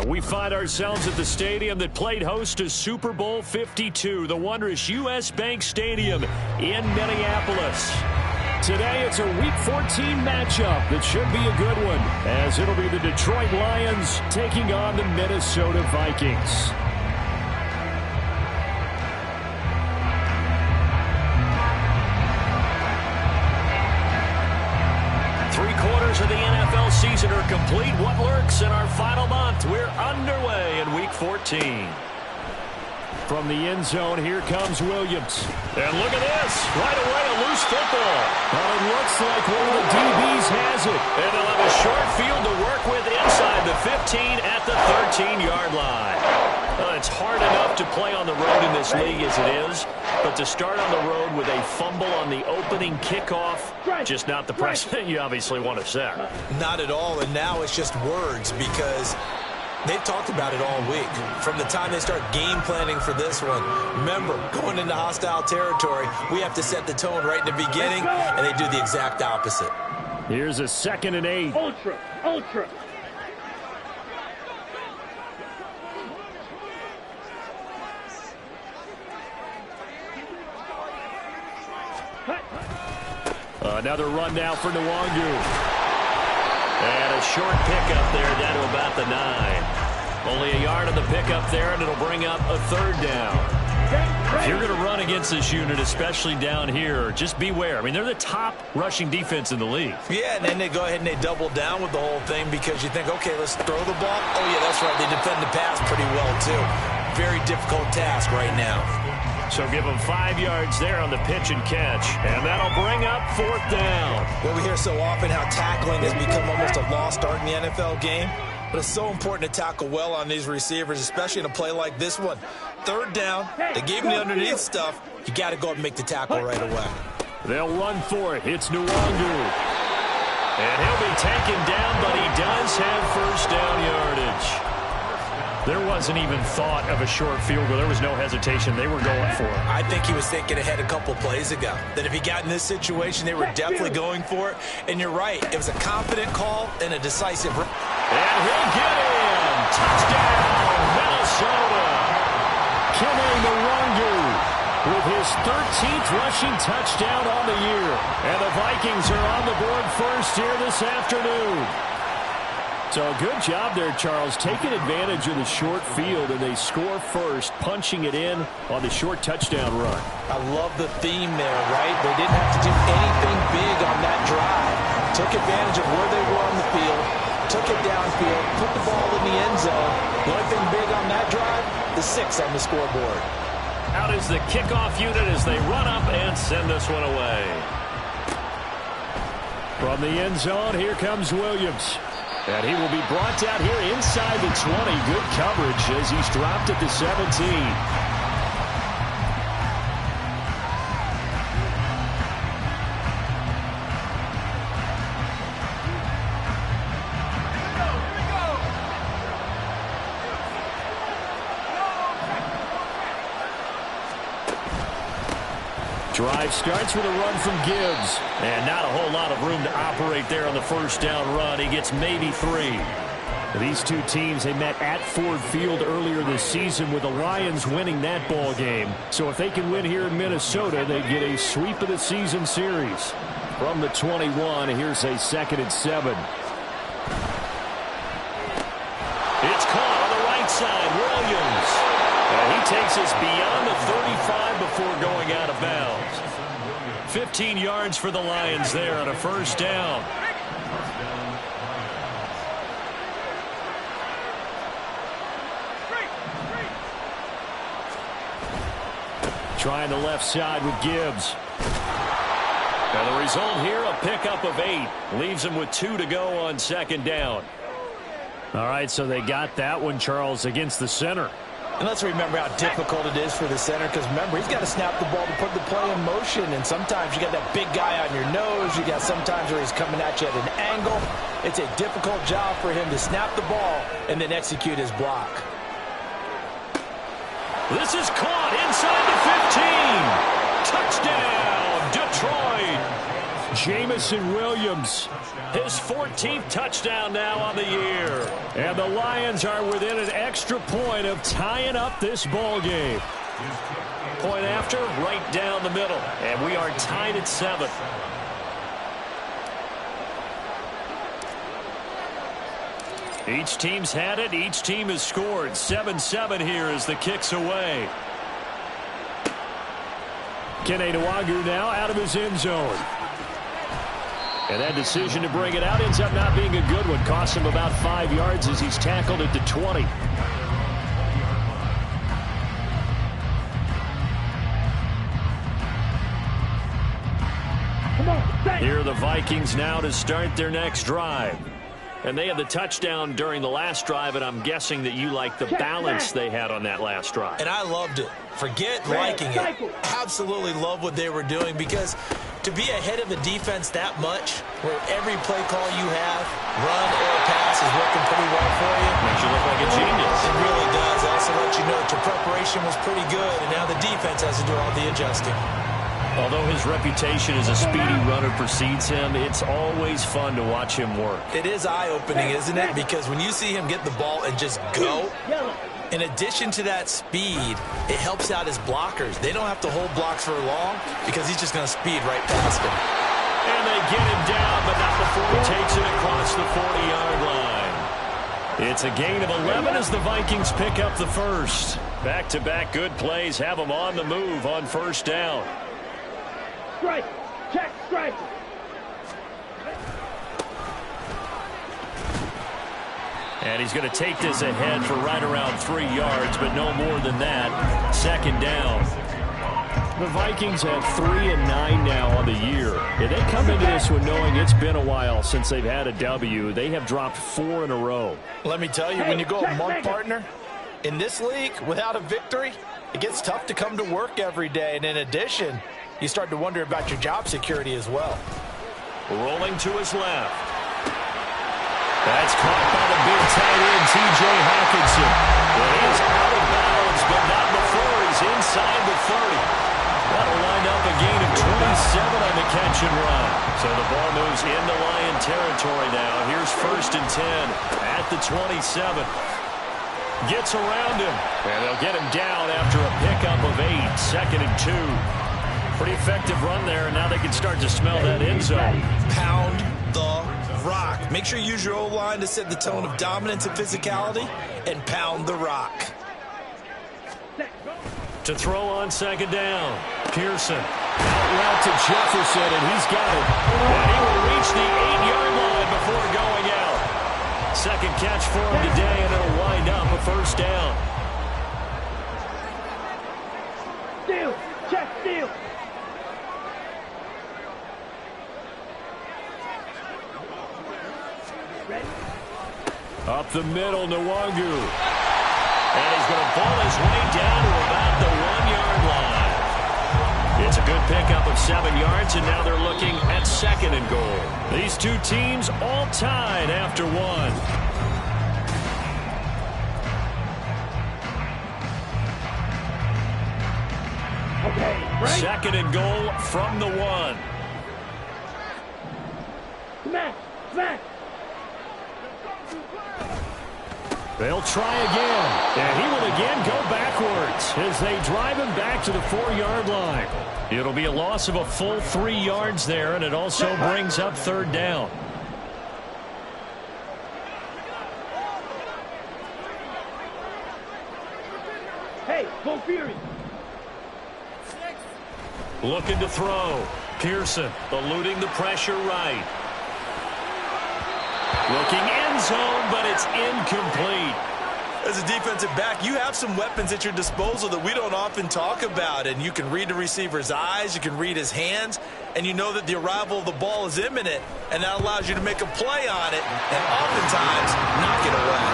And we find ourselves at the stadium that played host to Super Bowl 52, the wondrous U.S. Bank Stadium in Minneapolis. Today, it's a Week 14 matchup that should be a good one, as it'll be the Detroit Lions taking on the Minnesota Vikings. Of the NFL season are complete. What lurks in our final month? We're underway in Week 14. From the end zone, here comes Williams. And look at this. Right away, a loose football. Well, it looks like one of the DBs has it. And they'll have a short field to work with inside the 15 at the 13-yard line. It's hard enough to play on the road in this league as it is, but to start on the road with a fumble on the opening kickoff, just not the precedent you obviously want to set. Not at all, and now it's just words because they've talked about it all week. From the time they start game planning for this one, remember, going into hostile territory, we have to set the tone right in the beginning, and they do the exact opposite. Here's a 2nd and 8. Ultra. Another run now for Nwangu. And a short pickup there down to about the 9. Only a yard on the pickup there, and it'll bring up a 3rd down. If you're going to run against this unit, especially down here, just beware. I mean, they're the top rushing defense in the league. Yeah, and then they go ahead and they double down with the whole thing because you think, okay, let's throw the ball. Oh, yeah, that's right. They defend the pass pretty well, too. Very difficult task right now. So give them 5 yards there on the pitch and catch. And that'll bring up 4th down. Well, we hear so often how tackling has become almost a lost art in the NFL game. But it's so important to tackle well on these receivers, especially in a play like this one. 3rd down, they gave him the underneath stuff. You got to go up and make the tackle right away. They'll run for it. It's Nwangu. And he'll be taken down, but he does have 1st down yardage. There wasn't even thought of a short field goal. There was no hesitation. They were going for it. I think he was thinking ahead a couple plays ago. That if he got in this situation, they were definitely going for it. And you're right. It was a confident call and a decisive. And he'll get in. Touchdown, Minnesota. Kene Nwangu with his 13th rushing touchdown on the year. And the Vikings are on the board first here this afternoon. So good job there, Charles, taking advantage of the short field, and they score first, punching it in on the short touchdown run. I love the theme there, right? They didn't have to do anything big on that drive. Took advantage of where they were on the field, took it downfield, put the ball in the end zone. The only thing big on that drive, the 6 on the scoreboard. Out is the kickoff unit as they run up and send this one away. From the end zone, here comes Williams. And he will be brought down here inside the 20. Good coverage as he's dropped at the 17. Drive starts with a run from Gibbs. And not a whole lot of room to operate there on the 1st down run. He gets maybe 3. These two teams, they met at Ford Field earlier this season with the Lions winning that ball game. So if they can win here in Minnesota, they get a sweep of the season series. From the 21, here's a 2nd and 7. It's caught on the right side, Williams. And he takes us beyond the 35 before going out of bounds. 15 yards for the Lions there on a 1st down. Trying the left side with Gibbs. And the result here, a pickup of 8. Leaves him with 2 to go on 2nd down. All right, so they got that one, Charles, against the center. And let's remember how difficult it is for the center, because remember, he's got to snap the ball to put the play in motion, and sometimes you got that big guy on your nose. You got sometimes where he's coming at you at an angle. It's a difficult job for him to snap the ball and then execute his block. This is caught inside the 15. Touchdown, Detroit. Jamison Williams. His 14th touchdown now on the year. And the Lions are within an extra point of tying up this ball game. Point after, right down the middle. And we are tied at 7. Each team's had it. Each team has scored. 7-7 here as the kick's away. Kene Nwangwu now out of his end zone. And that decision to bring it out ends up not being a good one. Costs him about 5 yards as he's tackled at the 20. Here are the Vikings now to start their next drive. And they had the touchdown during the last drive, and I'm guessing that you like the balance they had on that last drive. And I loved it. Forget liking it. Absolutely love what they were doing, because to be ahead of the defense that much, where every play call you have, run or pass, is working pretty well for you. Makes you look like a genius. It really does. It also lets you know that your preparation was pretty good, and now the defense has to do all the adjusting. Although his reputation as a speedy runner precedes him, it's always fun to watch him work. It is eye-opening, isn't it? Because when you see him get the ball and just go, in addition to that speed, it helps out his blockers. They don't have to hold blocks for long because he's just going to speed right past them. And they get him down, but not before he takes it across the 40-yard line. It's a gain of 11 as the Vikings pick up the first. Back-to-back good plays have them on the move on first down. Strike! Check strike! And he's going to take this ahead for right around 3 yards, but no more than that. Second down. The Vikings have 3-9 now on the year. And they come into this one knowing it's been a while since they've had a W. They have dropped 4 in a row. Let me tell you, when you go a month partner, in this league, without a victory, it gets tough to come to work every day. And in addition, you start to wonder about your job security as well. Rolling to his left. That's caught by the big tight end, T.J. Hockenson. Well, he is out of bounds, but not before he's inside the 30. That'll line up a gain of 27 on the catch and run. So the ball moves into Lion territory now. Here's 1st and 10 at the 27. Gets around him, and they'll get him down after a pickup of 8. 2nd and 2. Pretty effective run there, and now they can start to smell that end zone. Pound the rock. Make sure you use your O-line to set the tone of dominance and physicality, and pound the rock. To throw on 2nd down. Pearson. Out route to Jefferson, and he's got it. And he will reach the 8-yard line before going out. Second catch for him today, and it'll wind up a first down. Steal! Check steal! Up the middle, Nwangwu. And he's going to pull his way down to about the 1-yard line. It's a good pickup of 7 yards, and now they're looking at 2nd and goal. These two teams all tied after 1. Okay, right? 2nd and goal from the 1. Smack! Smack! They'll try again, and he will again go backwards as they drive him back to the 4-yard line. It'll be a loss of a full 3 yards there, and it also brings up 3rd down. Hey, go Fury! Looking to throw. Pearson eluding the pressure right. Looking end zone, but it's incomplete. As a defensive back, you have some weapons at your disposal that we don't often talk about, and you can read the receiver's eyes, you can read his hands, and you know that the arrival of the ball is imminent, and that allows you to make a play on it, and oftentimes knock it away.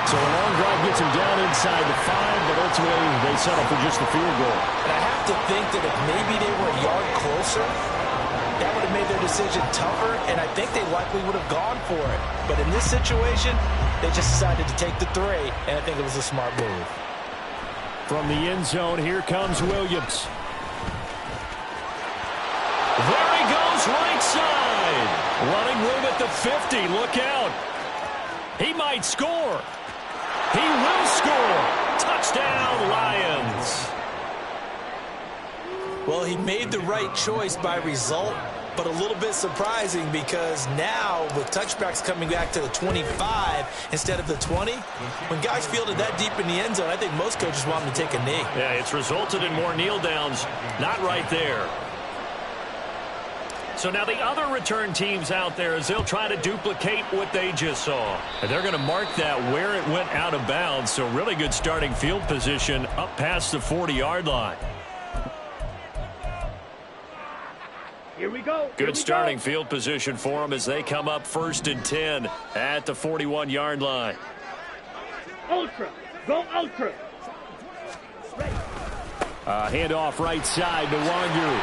So a long drive gets him down inside the 5, but ultimately they settle for just the field goal. And I have to think that if maybe they were a yard closer, that would have made their decision tougher, and I think they likely would have gone for it. But in this situation, they just decided to take the 3, and I think it was a smart move. From the end zone, here comes Williams. There he goes, outside. Running room at the 50. Look out. He might score. He will score. Touchdown, Lions. Well, he made the right choice by result, but a little bit surprising because now with touchbacks coming back to the 25 instead of the 20, when guys fielded that deep in the end zone, I think most coaches want them to take a knee. Yeah, it's resulted in more kneel downs. Not right there. So now the other return teams out there as they'll try to duplicate what they just saw. And they're going to mark that where it went out of bounds. So really good starting field position up past the 40-yard line. Here we go. Good starting field position for them as they come up 1st and 10 at the 41-yard line. Ultra. Go ultra. Handoff right side to Wangu.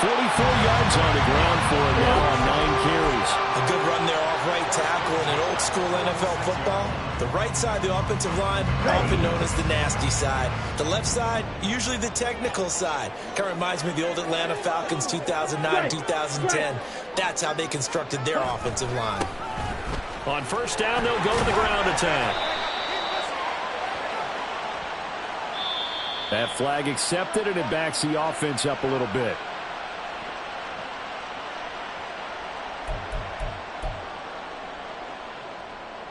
44 yards on the ground for him now on 9 carries. A good run there off right tackle in an old school NFL football. The right side, the offensive line, often known as the nasty side. The left side, usually the technical side. Kind of reminds me of the old Atlanta Falcons 2009, 2010. That's how they constructed their offensive line. On 1st down, they'll go to the ground attack. That flag accepted, and it backs the offense up a little bit.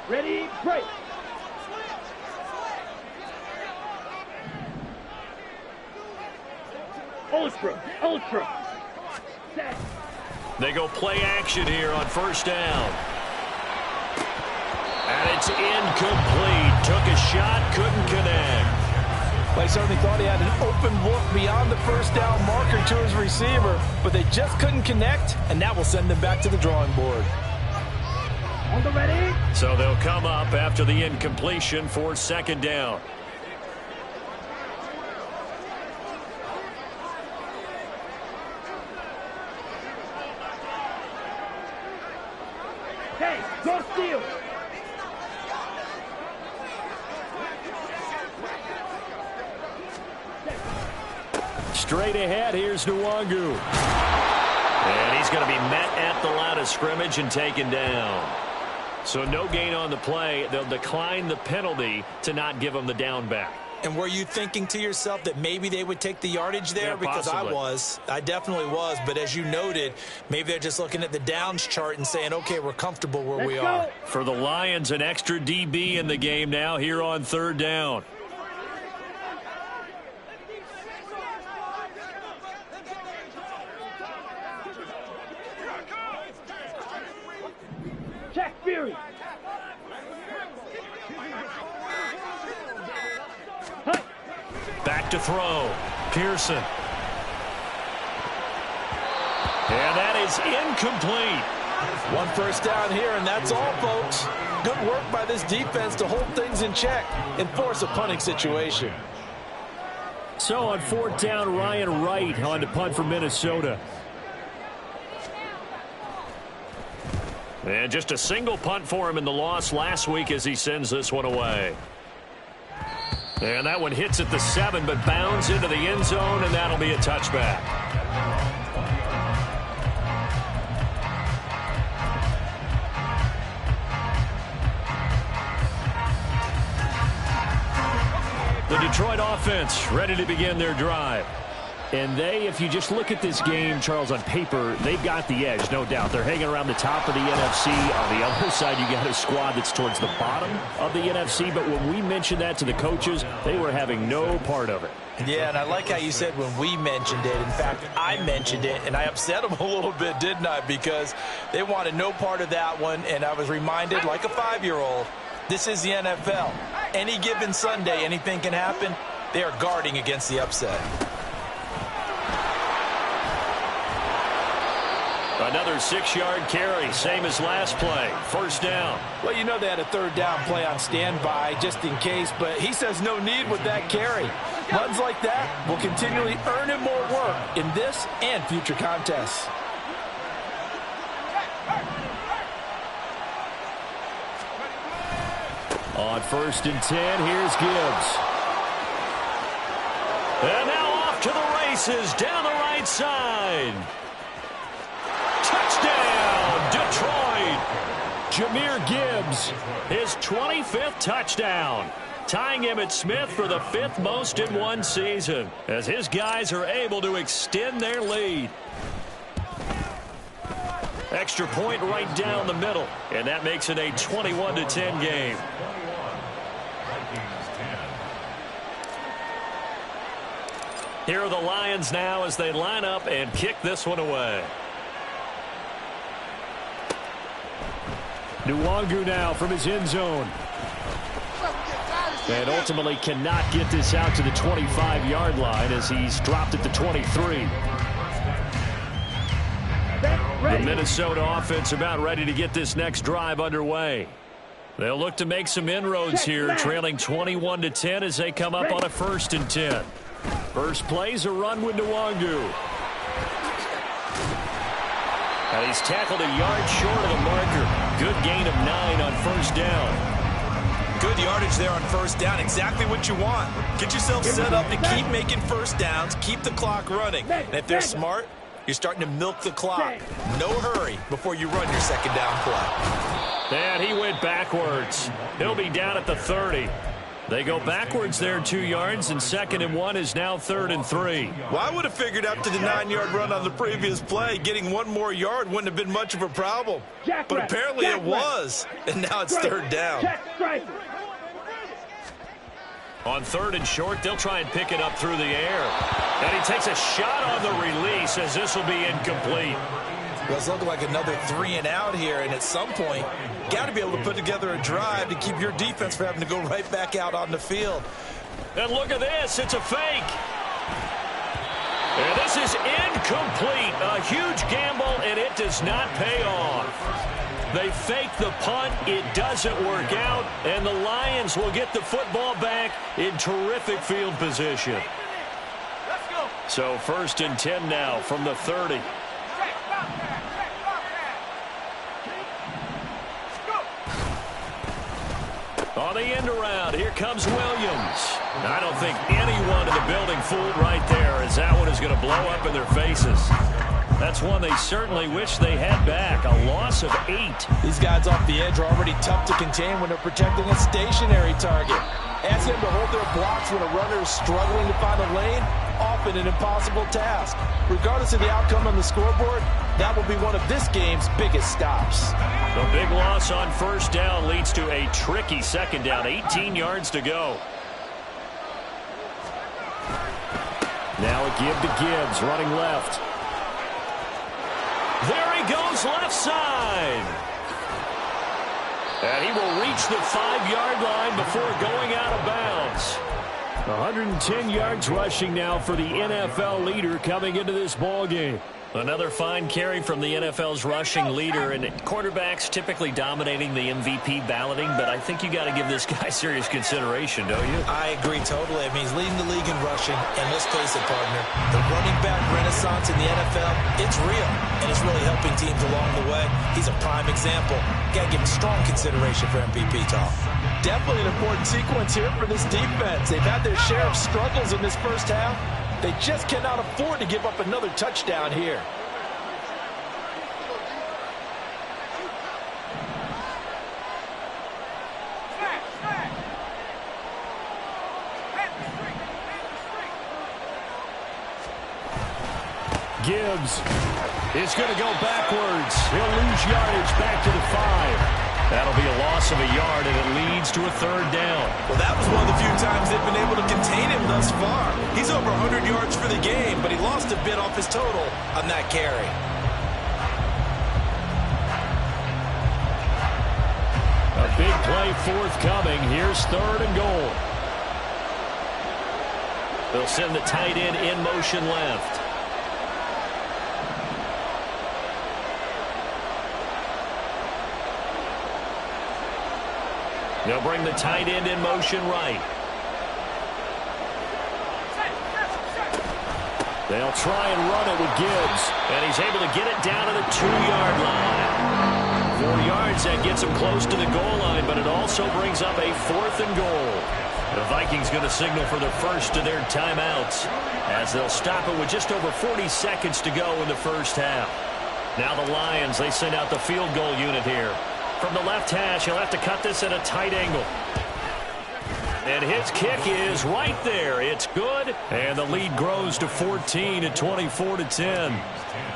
Ready, break. Ultra, ultra. Set. They go play action here on 1st down. And it's incomplete. Took a shot, couldn't connect. Well, he certainly thought he had an open look beyond the 1st down marker to his receiver, but they just couldn't connect, and that will send them back to the drawing board. On the ready. So they'll come up after the incompletion for 2nd down. Hey, go steal. Straight ahead, here's Nwangu. And he's going to be met at the line of scrimmage and taken down. So no gain on the play. They'll decline the penalty to not give him the down back. And were you thinking to yourself that maybe they would take the yardage there? Yeah, because possibly. I definitely was. But as you noted, maybe they're just looking at the downs chart and saying, okay, we're comfortable where we are. For the Lions, an extra DB in the game now here on 3rd down. Check Fury. Back to throw. Pearson. And that is incomplete. 1 first down here, and that's all, folks. Good work by this defense to hold things in check and force a punting situation. So on 4th down, Ryan Wright on to punt for Minnesota. And just a single punt for him in the loss last week as he sends this one away. And that one hits at the 7, but bounds into the end zone, and that'll be a touchback. The Detroit offense ready to begin their drive. And they, if you just look at this game, Charles, on paper, they've got the edge, no doubt. They're hanging around the top of the NFC. On the other side, you got a squad that's towards the bottom of the NFC. But when we mentioned that to the coaches, they were having no part of it. Yeah, and I like how you said when we mentioned it. In fact, I mentioned it, and I upset them a little bit, didn't I? Because they wanted no part of that one, and I was reminded, like a 5-year-old, this is the NFL. Any given Sunday, anything can happen. They are guarding against the upset. Another 6-yard carry, same as last play. 1st down. Well, you know they had a 3rd down play on standby just in case, but he says no need with that carry. Runs like that will continually earn him more work in this and future contests. On 1st and 10, here's Gibbs. And now off to the races. races down the right side. Touchdown, Detroit. Jahmyr Gibbs, his 25th touchdown, tying Emmitt Smith for the 5th most in one season, as his guys are able to extend their lead. Extra point right down the middle, and that makes it a 21-10 game. Here are the Lions now as they line up and kick this one away. Nwangu now from his end zone. And ultimately cannot get this out to the 25-yard line as he's dropped at the 23. The Minnesota offense about ready to get this next drive underway. They'll look to make some inroads here, trailing 21-10 as they come up on a 1st and 10. First play's a run with Nwangu. And he's tackled a yard short of the marker. Good gain of 9 on 1st down. Good yardage there on 1st down. Exactly what you want. Get yourself set up to keep making 1st downs, keep the clock running. And if they're smart, you're starting to milk the clock. No hurry before you run your 2nd down play. And he went backwards. He'll be down at the 30. They go backwards there 2 yards, and 2nd and 1 is now 3rd and 3. Well, I would have figured after the 9-yard run on the previous play, getting 1 more yard wouldn't have been much of a problem. But apparently it was, and now it's 3rd down. On 3rd and short, they'll try and pick it up through the air. And he takes a shot on the release as this will be incomplete. Well, it's looking like another 3 and out here, and at some point, got to be able to put together a drive to keep your defense from having to go right back out on the field. And look at this. It's a fake. And this is incomplete. A huge gamble, and it does not pay off. They fake the punt. It doesn't work out, and the Lions will get the football back in terrific field position. So 1st and 10 now from the 30. On the end around, here comes Williams. I don't think anyone in the building fooled right there, as that one is going to blow up in their faces. That's one they certainly wish they had back. A loss of 8. These guys off the edge are already tough to contain when they're protecting a stationary target. Ask them to hold their blocks when a runner is struggling to find a lane, often an impossible task. Regardless of the outcome on the scoreboard, that will be one of this game's biggest stops. The big loss on 1st down leads to a tricky 2nd down. 18 yards to go. Now a give to Gibbs, running left. There he goes left side. And he will reach the 5-yard line before going out of bounds. 110 yards rushing now for the NFL leader coming into this ball game. Another fine carry from the NFL's rushing leader, and quarterbacks typically dominating the MVP balloting, but I think you got to give this guy serious consideration, don't you? I agree totally. I mean, he's leading the league in rushing, and let's face it, partner, the running back renaissance in the NFL, it's real, and it's really helping teams along the way. He's a prime example. Got to give him strong consideration for MVP talk. Definitely an important sequence here for this defense. They've had their share of struggles in this 1st half. They just cannot afford to give up another touchdown here. Gibbs is going to go backwards. He'll lose yardage back to the 5. That'll be a loss of a yard, and it leads to a 3rd down. Well, that was one of the few times they've been able to contain him thus far. He's over 100 yards for the game, but he lost a bit off his total on that carry. A big play forthcoming. Here's 3rd and goal. They'll send the tight end in motion left. They'll bring the tight end in motion right. They'll try and run it with Gibbs, and he's able to get it down to the 2-yard line. 4 yards, that gets him close to the goal line, but it also brings up a 4th and goal. The Vikings going to signal for the first of their timeouts as they'll stop it with just over 40 seconds to go in the first half. Now the Lions, they send out the field goal unit here. From the left hash, he'll have to cut this at a tight angle. And his kick is right there. It's good. And the lead grows to 14 at 24-10.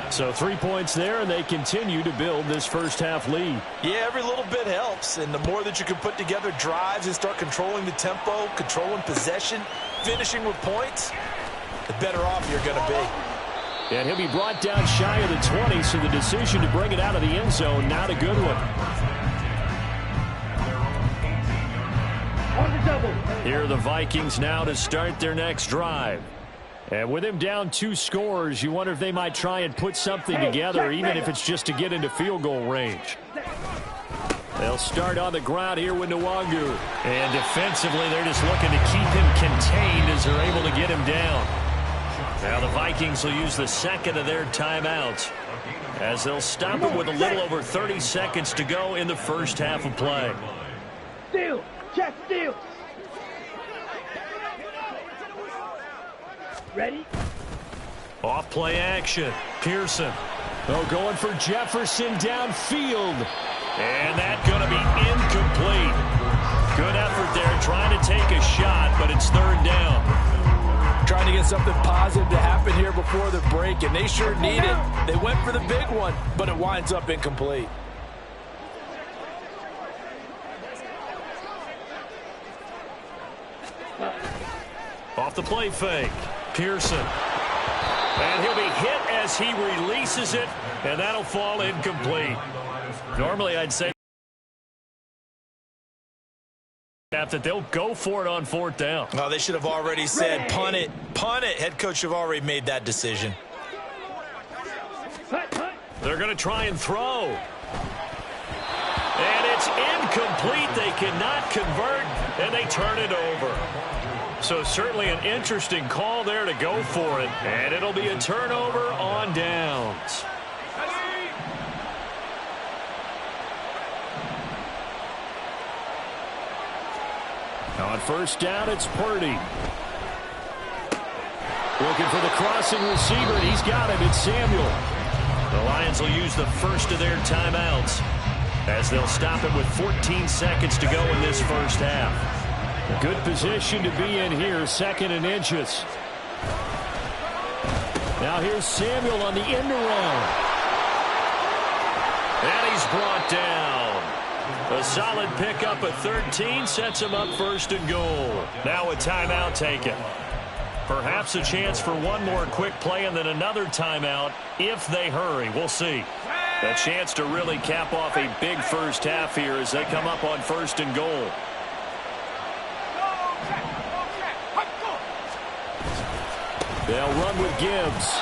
So 3 points there, and they continue to build this first half lead. Yeah, every little bit helps. And the more that you can put together drives and start controlling the tempo, controlling possession, finishing with points, the better off you're going to be. And he'll be brought down shy of the 20, so the decision to bring it out of the end zone, not a good one. Here are the Vikings now to start their next drive. And with him down 2 scores, you wonder if they might try and put something together, even if it's just to get into field goal range. They'll start on the ground here with Nwangu. And defensively, they're just looking to keep him contained as they're able to get him down. Now the Vikings will use the second of their timeouts as they'll stop it with a little over 30 seconds to go in the first half of play. Steal! Check steal! Ready? Off play action. Pearson. Oh, going for Jefferson downfield. And that's going to be incomplete. Good effort there trying to take a shot, but it's third down. Trying to get something positive to happen here before the break, and they sure need it. They went for the big one, but it winds up incomplete. Off the play fake. Pearson. And he'll be hit as he releases it, and that'll fall incomplete. Normally, I'd say that they'll go for it on fourth down. Oh, they should have already said punt it. Punt it. Head coach should have already made that decision. They're going to try and throw. And it's incomplete. They cannot convert, and they turn it over. So certainly an interesting call there to go for it. And it'll be a turnover on downs. On first down, it's Purdy. Looking for the crossing receiver, and he's got him. It's Samuel. The Lions will use the first of their timeouts as they'll stop it with 14 seconds to go in this first half. A good position to be in here, 2nd and inches. Now here's Samuel on the end around. And he's brought down. A solid pickup at 13 sets him up 1st and goal. Now a timeout taken. Perhaps a chance for one more quick play and then another timeout if they hurry. We'll see. A chance to really cap off a big first half here as they come up on 1st and goal. They'll run with Gibbs.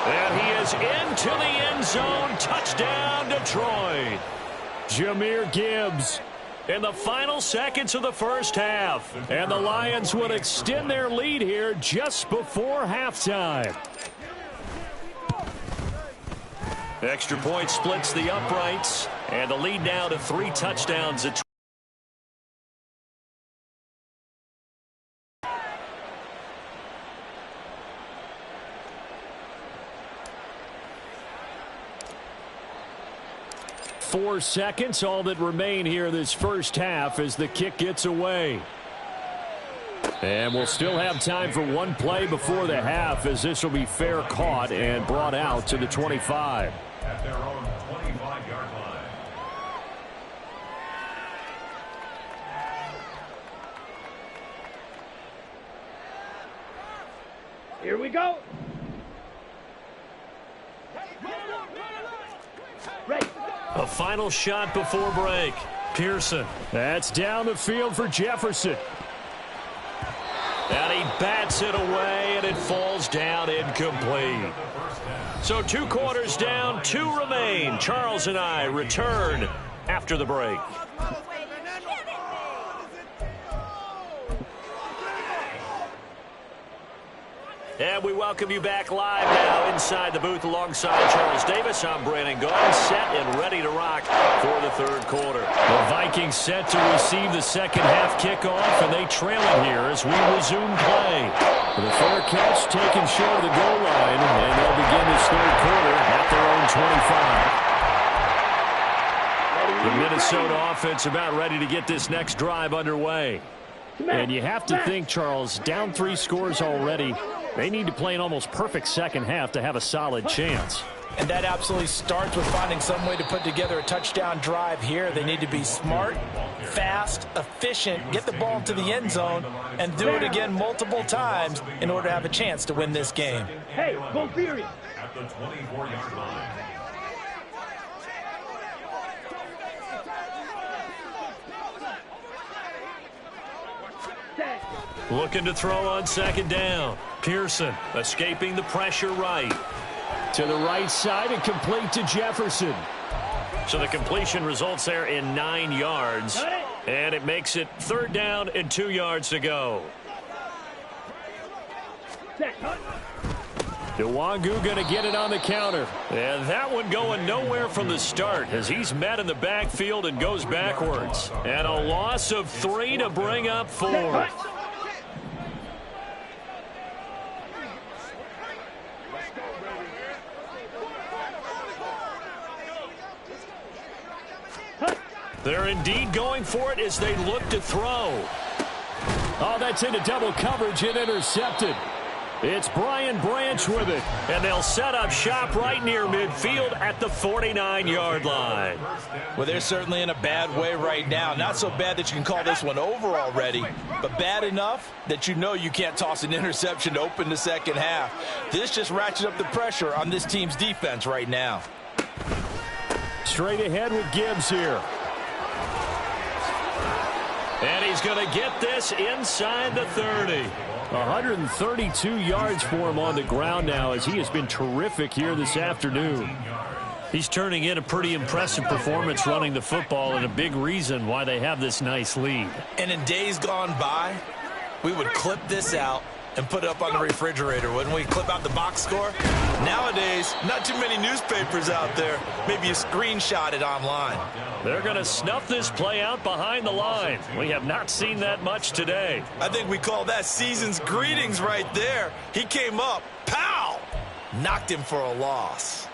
And he is into the end zone. Touchdown, Detroit. Jahmyr Gibbs in the final seconds of the first half. And the Lions would extend their lead here just before halftime. Extra point splits the uprights. And the lead now to 3 touchdowns at 4 seconds, all that remain here this first half as the kick gets away. And we'll still have time for one play before the half as this will be fair caught and brought out to the 25. At their own 25-yard line. Here we go. Ready. A final shot before break. Pearson. That's down the field for Jefferson. And he bats it away, and it falls down incomplete. So 2 quarters down, 2 remain. Charles and I return after the break. And we welcome you back live now inside the booth alongside Charles Davis. I'm Brandon Gaudin, set and ready to rock for the third quarter. The Vikings set to receive the second half kickoff, and they trail it here as we resume play. The fair catch taken short of the goal line, and they'll begin this third quarter at their own 25. The Minnesota offense about ready to get this next drive underway. And you have to think, Charles, down 3 scores already. They need to play an almost perfect second half to have a solid chance. And that absolutely starts with finding some way to put together a touchdown drive here. They need to be smart, fast, efficient, get the ball to the end zone, and do it again multiple times in order to have a chance to win this game. Hey, go serious. At the 24-yard line. Looking to throw on second down. Pearson escaping the pressure right. To the right side and complete to Jefferson. So the completion results there in 9 yards. And it makes it third down and 2 yards to go. Nwangu going to get it on the counter. And that one going nowhere from the start as he's met in the backfield and goes backwards. And a loss of 3 to bring up 4. They're indeed going for it as they look to throw. Oh, that's into double coverage and intercepted. It's Brian Branch with it. And they'll set up shop right near midfield at the 49-yard line. Well, they're certainly in a bad way right now. Not so bad that you can call this one over already, but bad enough that you know you can't toss an interception to open the second half. This just ratchets up the pressure on this team's defense right now. Straight ahead with Gibbs here. And he's going to get this inside the 30. 132 yards for him on the ground now as he has been terrific here this afternoon. He's turning in a pretty impressive performance running the football and a big reason why they have this nice lead. And in days gone by, we would clip this out and put it up on the refrigerator, wouldn't we? Clip out the box score. Nowadays, not too many newspapers out there. Maybe you screenshot it online. They're going to snuff this play out behind the line. We have not seen that much today. I think we call that season's greetings right there. He came up, pow! Knocked him for a loss.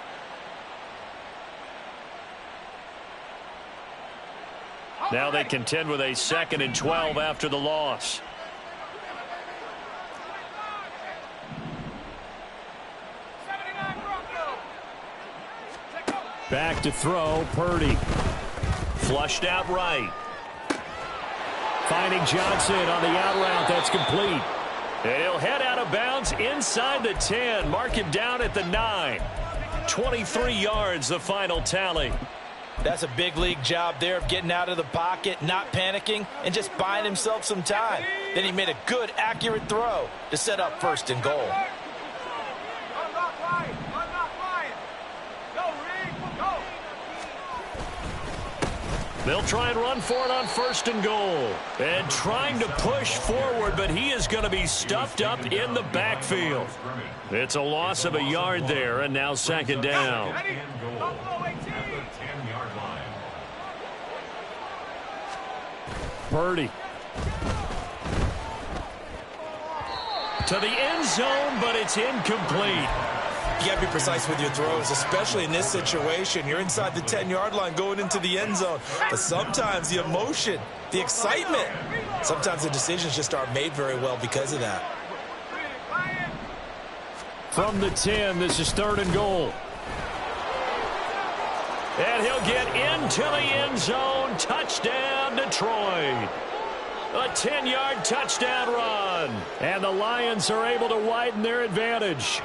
Now they contend with a 2nd and 12 after the loss. Back to throw, Purdy. Flushed out right. Finding Johnson on the out route. That's complete. And he'll head out of bounds inside the 10. Mark him down at the 9. 23 yards, the final tally. That's a big league job there of getting out of the pocket, not panicking, and just buying himself some time. Then he made a good, accurate throw to set up 1st and goal. They'll try and run for it on 1st and goal. And trying to push forward, but he is going to be stuffed up in the backfield. It's a loss of a yard there, and now 2nd down. Purdy. To the end zone, but it's incomplete. You got to be precise with your throws, especially in this situation. You're inside the 10-yard line going into the end zone. But sometimes the emotion, the excitement, sometimes the decisions just aren't made very well because of that. From the 10, this is 3rd and goal. And he'll get into the end zone. Touchdown, Detroit. A 10-yard touchdown run. And the Lions are able to widen their advantage.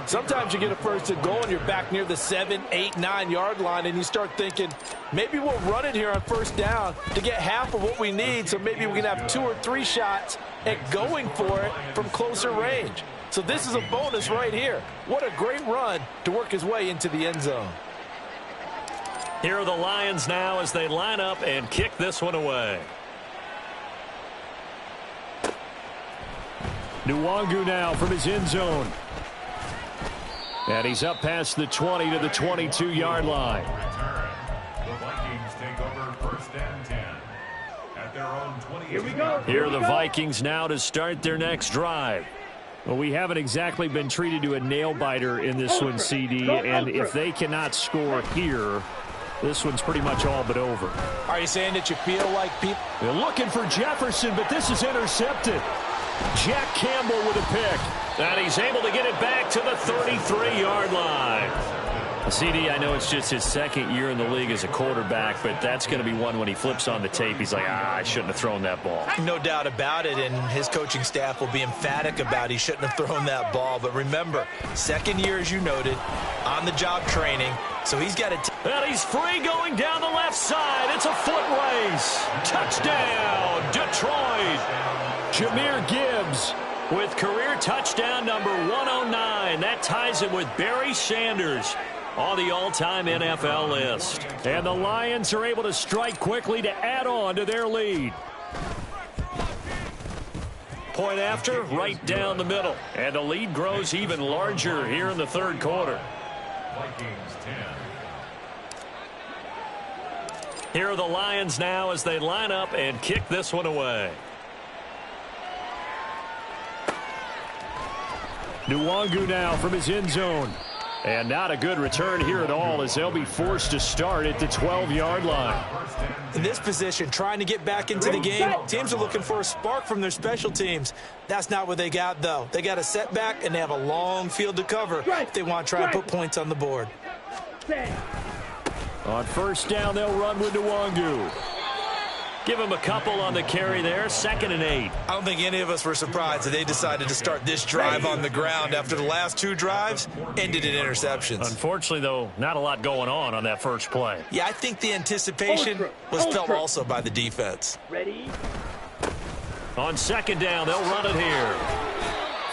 Sometimes you get a 1st and goal and you're back near the 7, 8, 9-yard line and you start thinking, maybe we'll run it here on 1st down to get half of what we need, so maybe we can have 2 or 3 shots at going for it from closer range. So this is a bonus right here. What a great run to work his way into the end zone. Here are the Lions now as they line up and kick this one away. Nwangu now from his end zone. And he's up past the 20 to the 22-yard line. The Vikings take over first and 10 at their own 28. Here we go. Here are the Vikings now to start their next drive. Well, we haven't exactly been treated to a nail-biter in this one, CD, and if they cannot score here, this one's pretty much all but over. Are you saying that you feel like people... They're looking for Jefferson, but this is intercepted. Jack Campbell with a pick. And he's able to get it back to the 33-yard line. CD, I know it's just his second year in the league as a quarterback, but that's going to be one when he flips on the tape. He's like, I shouldn't have thrown that ball. No doubt about it, and his coaching staff will be emphatic about he shouldn't have thrown that ball. But remember, second year, as you noted, on-the-job training, so he's got to... And he's free going down the left side. It's a foot race. Touchdown, Detroit. Jahmyr Gibbs with career touchdown number 109. That ties him with Barry Sanders on the all-time NFL list. And the Lions are able to strike quickly to add on to their lead. Point after, right down the middle. And the lead grows even larger here in the third quarter. Vikings 10. Here are the Lions now as they line up and kick this one away. Nwangu now from his end zone. And not a good return here at all as they'll be forced to start at the 12-yard line. In this position, trying to get back into the game, teams are looking for a spark from their special teams. That's not what they got, though. They got a setback, and they have a long field to cover if they want to try and put points on the board. On first down, they'll run with Nwangu. Give him a couple on the carry there, 2nd and 8. I don't think any of us were surprised that they decided to start this drive on the ground after the last two drives ended in interceptions. Unfortunately, though, not a lot going on that first play. Yeah, I think the anticipation was felt also by the defense. Ready? On 2nd down, they'll run it here.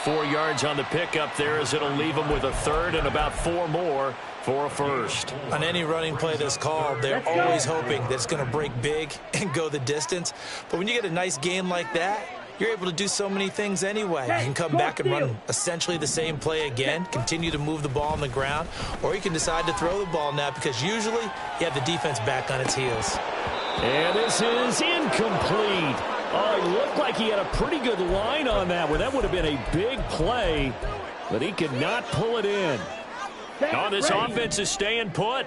4 yards on the pickup there as it'll leave them with a 3rd and about 4 more for a first. On any running play that's called, they're always hoping that it's going to break big and go the distance. But when you get a nice game like that, you're able to do so many things anyway. You can come back and run essentially the same play again, continue to move the ball on the ground, or you can decide to throw the ball now because usually you have the defense back on its heels. And this is incomplete. Oh, it looked like he had a pretty good line on that one. That would have been a big play, but he could not pull it in. This offense is staying put.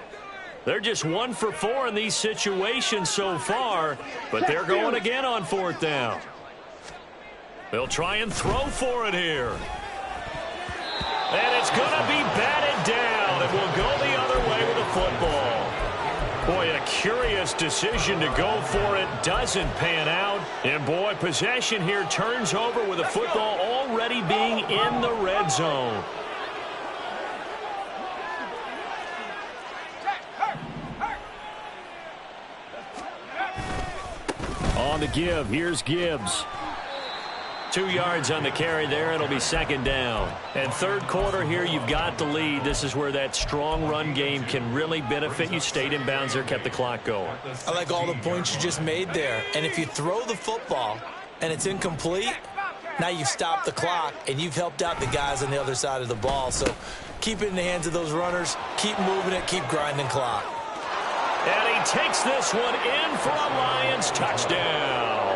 They're just 1 for 4 in these situations so far, but they're going again on 4th down. They'll try and throw for it here. And it's going to be batted down, and we'll go the other way with the football. Boy, a curious decision to go for it. Doesn't pan out. And, boy, possession here turns over with the football already being in the red zone. On the give, here's Gibbs. 2 yards on the carry there. It'll be 2nd down. And third quarter here, you've got the lead. This is where that strong run game can really benefit you. Stayed in bounds there, kept the clock going. I like all the points you just made there. And if you throw the football and it's incomplete, now you've stopped the clock and you've helped out the guys on the other side of the ball. So keep it in the hands of those runners. Keep moving it. Keep grinding clock. And he takes this one in for a Lions touchdown.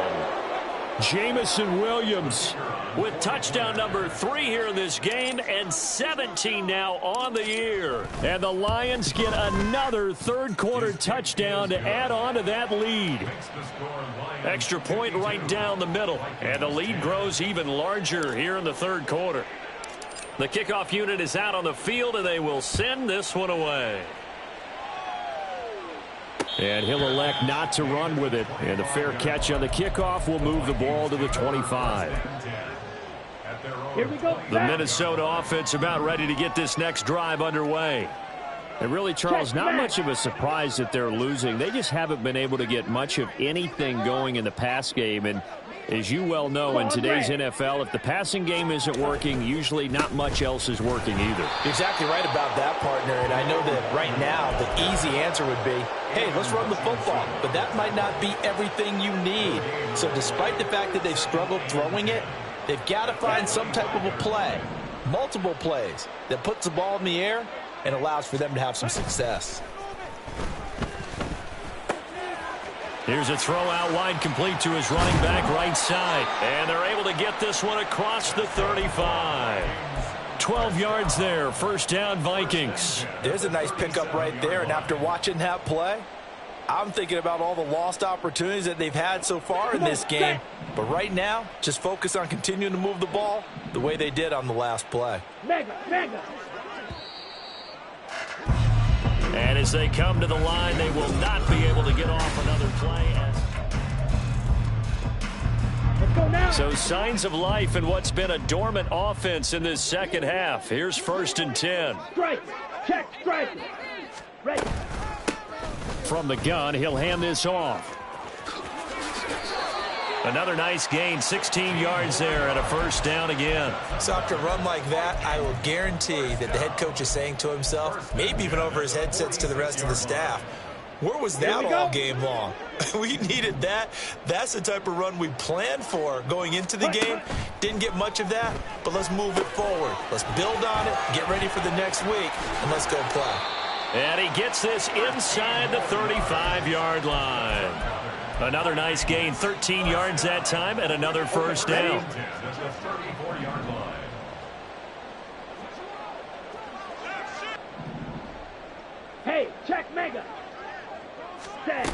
Jameson Williams with touchdown number 3 here in this game and 17 now on the year. And the Lions get another third quarter touchdown to add on to that lead. Extra point right down the middle. And the lead grows even larger here in the third quarter. The kickoff unit is out on the field and they will send this one away. And he'll elect not to run with it. And the fair catch on the kickoff will move the ball to the 25. Here we go. The Minnesota offense about ready to get this next drive underway. And really, Charles, not much of a surprise that they're losing. They just haven't been able to get much of anything going in the pass game. And as you well know, in today's NFL, if the passing game isn't working, usually not much else is working either. You're exactly right about that, partner. And I know that right now the easy answer would be, hey, let's run the football. But that might not be everything you need. So despite the fact that they've struggled throwing it, They've got to find some type of a play, multiple plays, that puts the ball in the air and allows for them to have some success. Here's a throw out wide, complete to his running back right side. And they're able to get this one across the 35. 12 yards there. First down, Vikings. There's a nice pickup right there. And after watching that play, I'm thinking about all the lost opportunities that they've had so far in this game. But right now, just focus on continuing to move the ball the way they did on the last play. Mega. And as they come to the line, they will not be able to get off another play. Let's go now. So signs of life in what's been a dormant offense in this second half. Here's 1st and 10. Strike. Check. Strike. Ready. From the gun, he'll hand this off. Another nice gain, 16 yards there, and a first down again. So after a run like that, I will guarantee that the head coach is saying to himself, maybe even over his headsets to the rest of the staff, where was that all game long? We needed that. That's the type of run we planned for going into the game. Didn't get much of that, but let's move it forward. Let's build on it, get ready for the next week, and let's go play. And he gets this inside the 35-yard line. Another nice gain, 13 yards that time, and another first down. Hey, check mega. Set.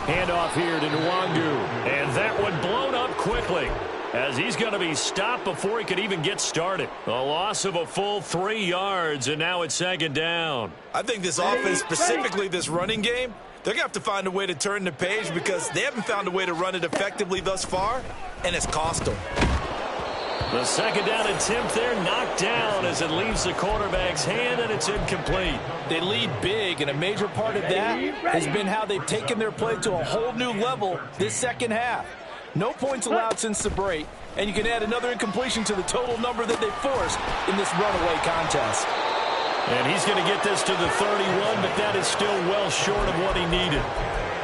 Handoff here to Nwangu. And that one blown up quickly, as he's going to be stopped before he could even get started. A loss of a full 3 yards, and now it's 2nd down. I think this offense, specifically this running game, they're going to have to find a way to turn the page because they haven't found a way to run it effectively thus far, and it's cost them. The 2nd down attempt there knocked down as it leaves the quarterback's hand, and it's incomplete. They lead big, and a major part of that has been how they've taken their play to a whole new level this second half. No points allowed since the break, and you can add another incompletion to the total number that they forced in this runaway contest. And he's going to get this to the 31, but that is still well short of what he needed.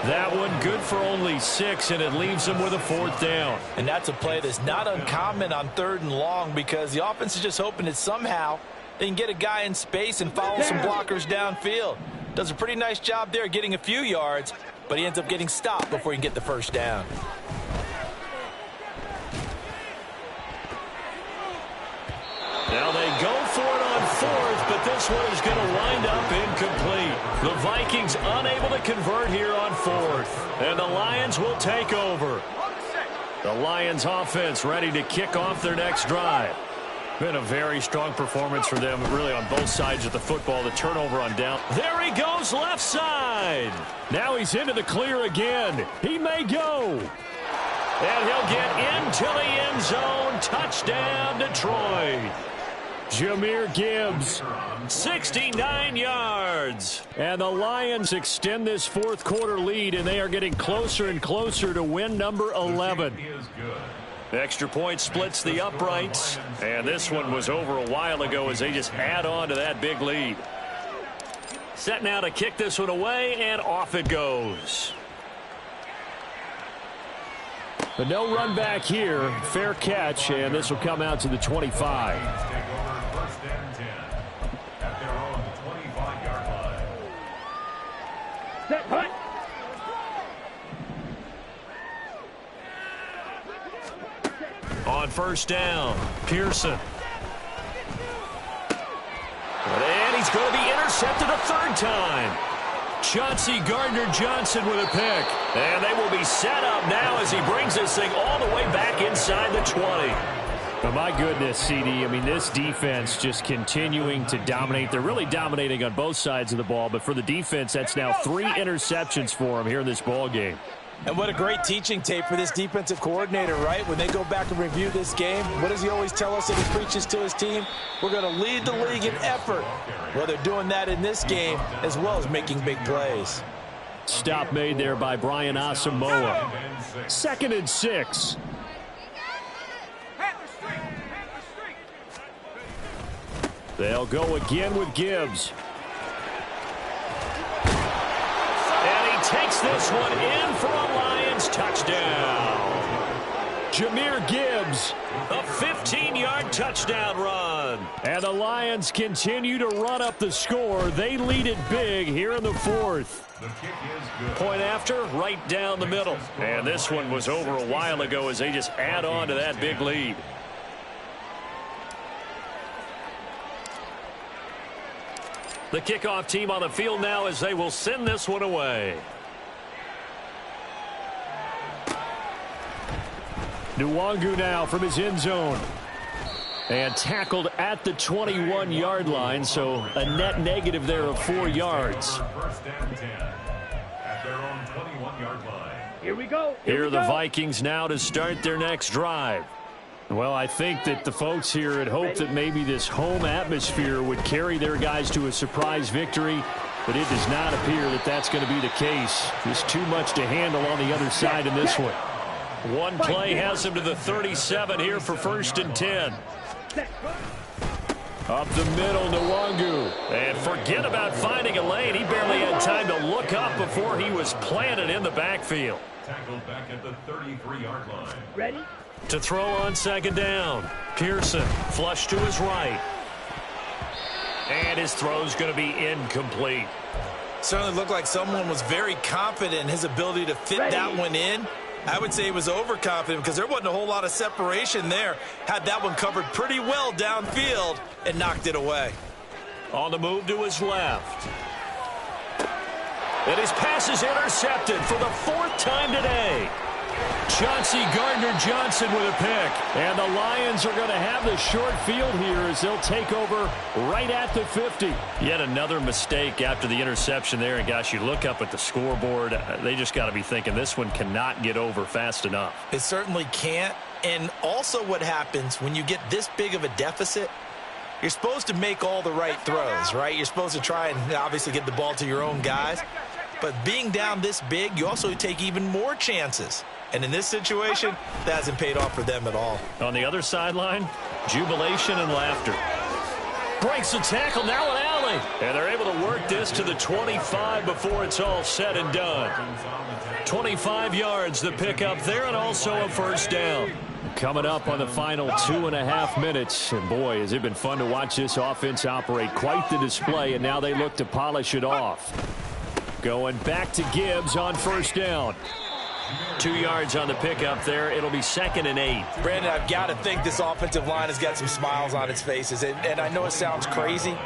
That one good for only 6, and it leaves him with a 4th down. And that's a play that's not uncommon on 3rd and long because the offense is just hoping that somehow they can get a guy in space and follow some blockers downfield. Does a pretty nice job there getting a few yards, but he ends up getting stopped before he can get the first down. Now they go for it on 4th, but this one is going to wind up incomplete. The Vikings unable to convert here on 4th, and the Lions will take over. The Lions offense ready to kick off their next drive. Been a very strong performance for them, really, on both sides of the football. The turnover on down. There he goes, left side. Now he's into the clear again. He may go. And he'll get into the end zone. Touchdown, Detroit. Jahmyr Gibbs, 69 yards. And the Lions extend this 4th quarter lead, and they are getting closer and closer to win number 11. The extra point splits the uprights, and this one was over a while ago as they just add on to that big lead. Set now to kick this one away, and off it goes. But no run back here. Fair catch, and this will come out to the 25. Set. Hut. On 1st down, Pearson. And he's going to be intercepted a 3rd time. Chauncey Gardner-Johnson with a pick. And they will be set up now as he brings this thing all the way back inside the 20. Oh, my goodness, CD. I mean, this defense just continuing to dominate. They're really dominating on both sides of the ball. But for the defense, that's now 3 interceptions for them here in this ball game. And what a great teaching tape for this defensive coordinator, right? When they go back and review this game, what does he always tell us that he preaches to his team? We're going to lead the league in effort. Well, they're doing that in this game as well as making big plays. Stop made there by Brian Asamoah. 2nd and 6. They'll go again with Gibbs. And he takes this one in for a Lions touchdown. Jahmyr Gibbs. A 15-yard touchdown run. And the Lions continue to run up the score. They lead it big here in the fourth. The kick is good. Point after, right down the middle. And this one was over a while ago as they just add on to that big lead. The kickoff team on the field now as they will send this one away. Nwangu now from his end zone. And tackled at the 21-yard line, so a net negative there of 4 yards. First and 10 at their own 21-yard line. Here we go. Here are the Vikings now to start their next drive. Well, I think that the folks here had hoped that maybe this home atmosphere would carry their guys to a surprise victory, but it does not appear that that's going to be the case. Just too much to handle on the other side in this one. One play has him to the 37 here for first and 10. Up the middle, Nwangu. And forget about finding a lane. He barely had time to look up before he was planted in the backfield. Tackled back at the 33-yard line. Ready? To throw on second down. Pearson flush to his right. And his throw's going to be incomplete. Certainly looked like someone was very confident in his ability to fit that one in. I would say he was overconfident because there wasn't a whole lot of separation there. Had that one covered pretty well downfield and knocked it away. On the move to his left. And his pass is intercepted for the 4th time today. Chauncey Gardner-Johnson with a pick. And the Lions are going to have the short field here as they'll take over right at the 50. Yet another mistake after the interception there. And gosh, you look up at the scoreboard, they just got to be thinking this one cannot get over fast enough. It certainly can't. And also what happens when you get this big of a deficit, you're supposed to make all the right throws, right? You're supposed to try and obviously get the ball to your own guys. But being down this big, you also take even more chances. And in this situation, that hasn't paid off for them at all. On the other sideline, jubilation and laughter. Breaks the tackle, now an alley. And they're able to work this to the 25 before it's all said and done. 25 yards the pickup there, and also a first down. Coming up on the final 2.5 minutes. And boy, has it been fun to watch this offense operate. Quite the display, and now they look to polish it off. Going back to Gibbs on first down. 2 yards on the pickup there. It'll be 2nd and 8. Brandon, I've got to think this offensive line has got some smiles on its faces. And I know it sounds crazy,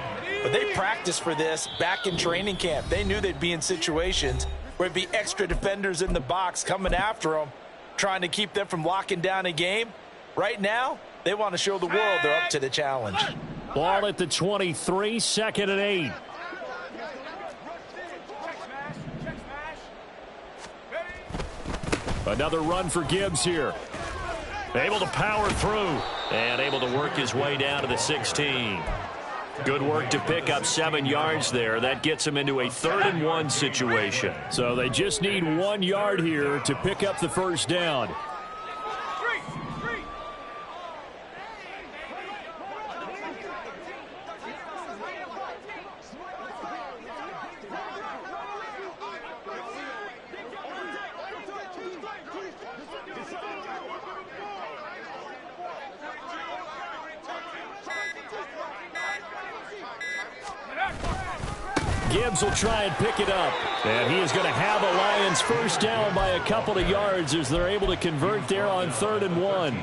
but they practiced for this back in training camp. They knew they'd be in situations where it'd be extra defenders in the box coming after them, trying to keep them from locking down a game. Right now, they want to show the world they're up to the challenge. Ball at the 23, 2nd and 8. Another run for Gibbs here. Able to power through and able to work his way down to the 16. Good work to pick up 7 yards there. That gets him into a 3rd and 1 situation. So they just need 1 yard here to pick up the first down. Gibbs will try and pick it up. And he is going to have a Lions first down by a couple of yards as they're able to convert there on 3rd and 1.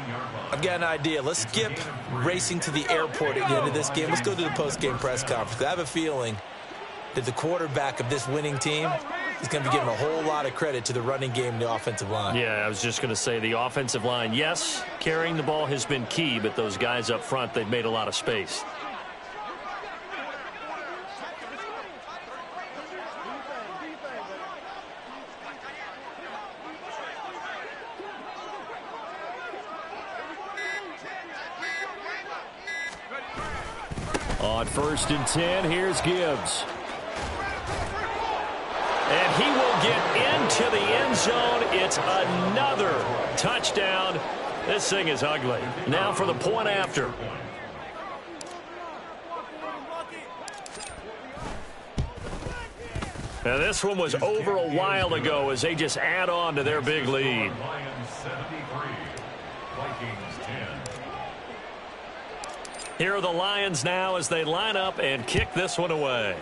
I've got an idea. Let's skip racing to the airport at the end of this game. Let's go to the post-game press conference. I have a feeling that the quarterback of this winning team is going to be giving a whole lot of credit to the running game and the offensive line. Yeah, I was just going to say the offensive line, yes, carrying the ball has been key, but those guys up front, they've made a lot of space. On 1st and 10, here's Gibbs. And he will get into the end zone. It's another touchdown. This thing is ugly. Now for the point after. Now this one was over a while ago as they just add on to their big lead. Vikings 10. Here are the Lions now as they line up and kick this one away.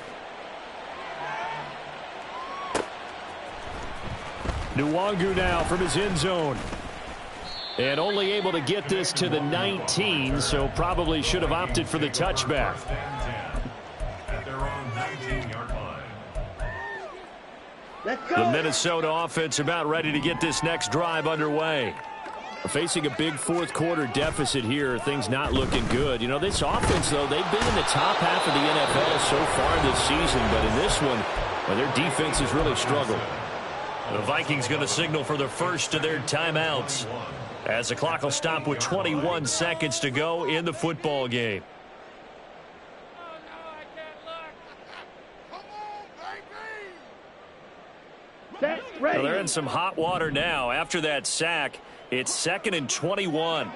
Nwangu now from his end zone. And only able to get this to the 19, so probably should have opted for the touchback. First and 10 at their own 19-yard line. Let's go. The Minnesota offense about ready to get this next drive underway. Facing a big fourth quarter deficit here, things not looking good. You know, this offense, though, they've been in the top half of the NFL so far this season, but in this one, well, their defense has really struggled. The Vikings going to signal for the first of their timeouts as the clock will stop with 21 seconds to go in the football game. Set, ready. Well, they're in some hot water now. After that sack, it's 2nd and 21.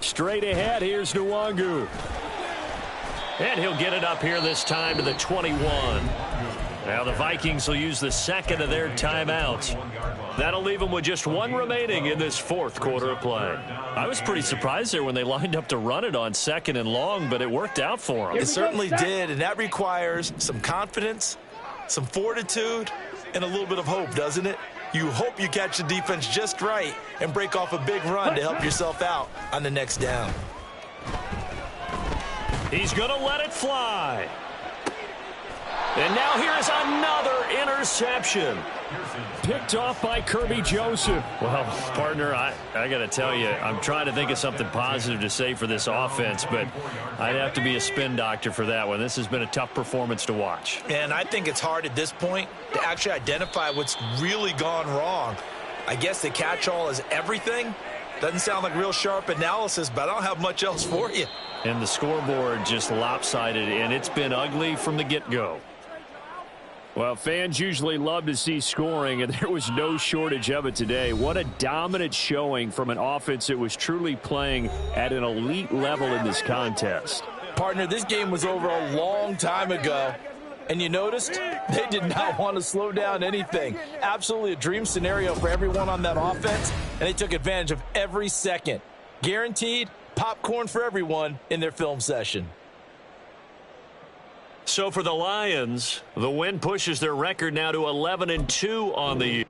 Straight ahead, here's Nwangu. And he'll get it up here this time to the 21. Now the Vikings will use the second of their timeouts. That'll leave them with just one remaining in this fourth quarter of play. I was pretty surprised there when they lined up to run it on 2nd and long, but it worked out for them. It certainly did, and that requires some confidence, some fortitude, and a little bit of hope, doesn't it? You hope you catch the defense just right and break off a big run to help yourself out on the next down. He's going to let it fly. And now here is another interception. Picked off by Kirby Joseph. Well, partner, I got to tell you, I'm trying to think of something positive to say for this offense, but I'd have to be a spin doctor for that one. This has been a tough performance to watch. And I think it's hard at this point to actually identify what's really gone wrong. I guess the catch-all is everything. Doesn't sound like real sharp analysis, but I don't have much else for you. And the scoreboard just lopsided, and it's been ugly from the get-go. Well, fans usually love to see scoring, and there was no shortage of it today. What a dominant showing from an offense that was truly playing at an elite level in this contest. Partner, this game was over a long time ago, and you noticed they did not want to slow down anything. Absolutely a dream scenario for everyone on that offense, and they took advantage of every second. Guaranteed popcorn for everyone in their film session. So for the Lions, the win pushes their record now to 11-2 on the year.